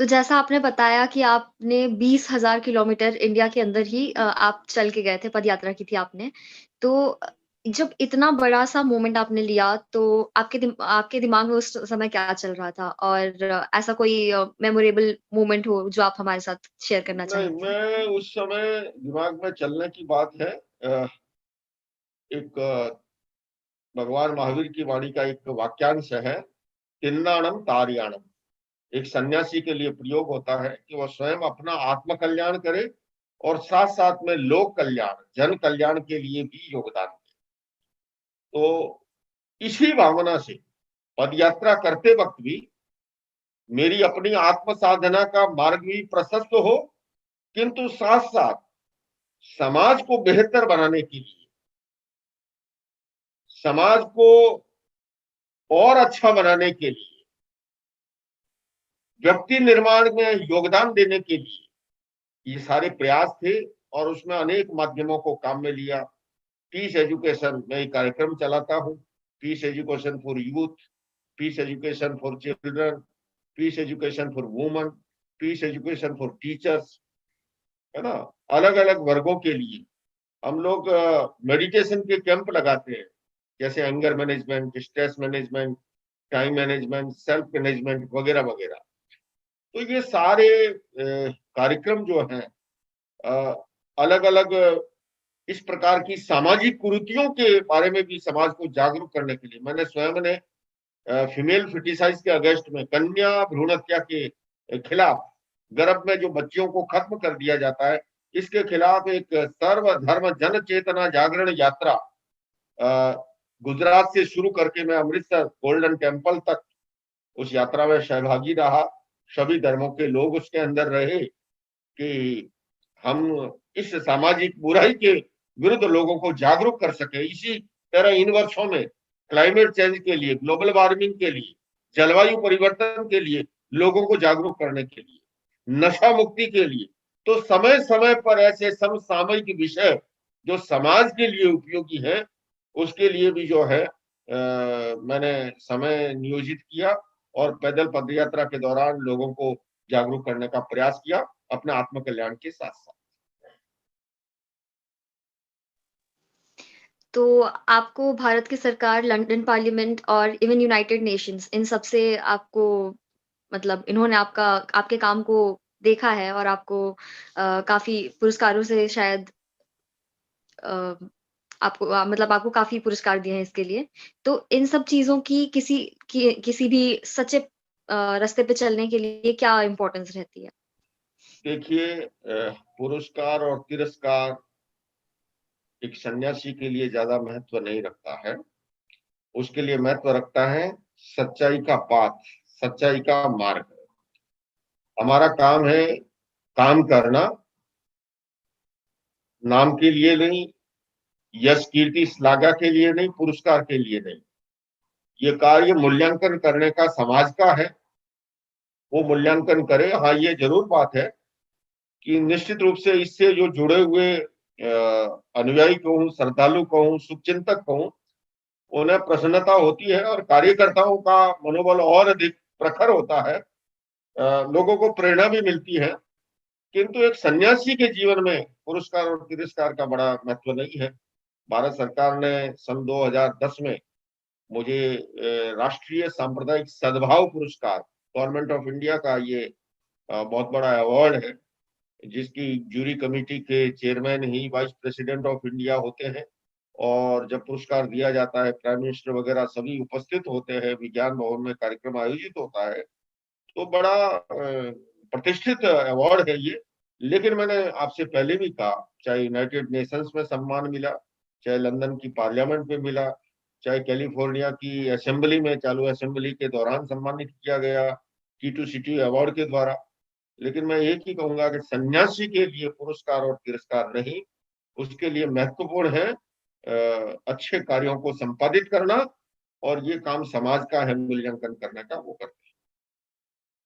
तो जैसा आपने बताया कि आपने 20,000 किलोमीटर इंडिया के अंदर ही आप चल के गए थे, पदयात्रा की थी आपने। तो जब इतना बड़ा-सा मोमेंट आपने लिया, तो आपके दिमाग में उस समय क्या चल रहा था? और ऐसा कोई मेमोरेबल मोमेंट हो, जो आप हमारे साथ शेयर करना नहीं, चाहेंगे? मैं उस समय दिमाग में चलने की बात है एक भगवान महावीर की वाणी का एक वाक्यांश है, तिन्नाणम तार्याणम। एक सन्यासी के लिए प्रयोग होता है कि वह स्वयं अपना आत्म कल्याण करे और साथ-साथ में लोक कल्याण, जन कल्याण के लिए भी योगदान दे। तो इसी भावना से पदयात्रा करते वक्त भी मेरी अपनी आत्म साधना का मार्ग भी प्रशस्त हो, किंतु साथ-साथ समाज को बेहतर बनाने के लिए, समाज को और अच्छा बनाने के लिए, व्यक्ति निर्माण में योगदान देने के लिए ये सारे प्रयास थे और उसमें अनेक माध्यमों को काम में लिया। पीस एजुकेशन में एक कार्यक्रम चलाता हूँ, peace education for youth, peace education for children, peace education for women, peace education for teachers, है ना? अलग-अलग वर्गों के लिए हम लोग मेडिटेशन के कैंप लगाते हैं, जैसे anger management, stress management, time management, self management वगैरह-वगैरह। तो ये सारे कार्यक्रम जो हैं अलग-अलग इस प्रकार की सामाजिक कुरीतियों के बारे में भी समाज को जागरूक करने के लिए मैंने स्वयं ने फीमेल फिटिसाइड के अगेंस्ट में, कन्या भ्रूण हत्या के खिलाफ, गर्भ में जो बच्चियों को खत्म कर दिया जाता है, इसके खिलाफ एक सर्वधर्म जन चेतना जागरण यात्रा गुजरात से शुरू करके मैं अमृतसर गोल्डन टेम्पल तक उस यात्रा में सहभागी रहा। सभी धर्मों के लोग उसके अंदर रहे कि हम इस सामाजिक बुराई के विरुद्ध लोगों को जागरूक कर सके। इसी तरह इन वर्षों में क्लाइमेट चेंज के लिए, ग्लोबल वार्मिंग के लिए, जलवायु परिवर्तन के लिए लोगों को जागरूक करने के लिए, नशा मुक्ति के लिए, तो समय समय पर ऐसे समसामयिक विषय जो समाज के लिए उपयोगी है, उसके लिए भी जो है मैंने समय नियोजित किया और पैदल पदयात्रा के दौरान लोगों को जागरूक करने का प्रयास किया अपने आत्म कल्याण के साथ साथ। तो आपको भारत की सरकार, लंदन पार्लियामेंट और इवन यूनाइटेड नेशंस, इन सब से आपको मतलब इन्होंने आपके काम को देखा है और आपको काफ़ी पुरस्कारों से शायद अ, मतलब आपको काफ़ी पुरस्कार दिए हैं इसके लिए। तो इन सब चीज़ों की किसी भी सच्चे रास्ते पे चलने के लिए क्या इम्पोर्टेंस रहती है? देखिए पुरस्कार और तिरस्कार एक सन्यासी के लिए ज्यादा महत्व नहीं रखता है। उसके लिए महत्व रखता है सच्चाई का पाथ, सच्चाई का मार्ग। हमारा काम है काम करना, नाम के लिए नहीं, यश कीर्ति श्लाघा के लिए नहीं, पुरस्कार के लिए नहीं। ये कार्य मूल्यांकन करने का समाज का है, वो मूल्यांकन करे। हाँ, ये जरूर बात है कि निश्चित रूप से इससे जो जुड़े हुए अनुयायी कहूँ, श्रद्धालु कहूँ, शुभचिंतक कहूँ, उन्हें प्रसन्नता होती है और कार्यकर्ताओं का मनोबल और अधिक प्रखर होता है। लोगों को प्रेरणा भी मिलती है, किंतु एक सन्यासी के जीवन में पुरस्कार और तिरस्कार का बड़ा महत्व नहीं है। भारत सरकार ने सन 2010 में मुझे राष्ट्रीय सांप्रदायिक सद्भाव पुरस्कार, गवर्नमेंट ऑफ इंडिया का ये बहुत बड़ा अवार्ड है, जिसकी जूरी कमेटी के chairman he vice president of India होते हैं और जब पुरस्कार दिया जाता है प्राइम मिनिस्टर वगैरह सभी उपस्थित होते हैं, विज्ञान भवन में कार्यक्रम आयोजित होता है, तो बड़ा प्रतिष्ठित अवार्ड है ये। लेकिन मैंने आपसे पहले भी कहा, चाहे यूनाइटेड नेशंस में सम्मान मिला, चाहे लंदन की पार्लियामेंट में मिला, चाहे कैलिफोर्निया की असेंबली में, चालू असेंबली के दौरान सम्मानित किया गया T2 सिटी अवार्ड के द्वारा, लेकिन मैं एक ही कहूंगा कि सन्यासी के लिए पुरस्कार और तिरस्कार नहीं, उसके लिए महत्वपूर्ण है अच्छे कार्यों को संपादित करना, और ये काम समाज का है मूल्यांकन करने का, वो करते हैं।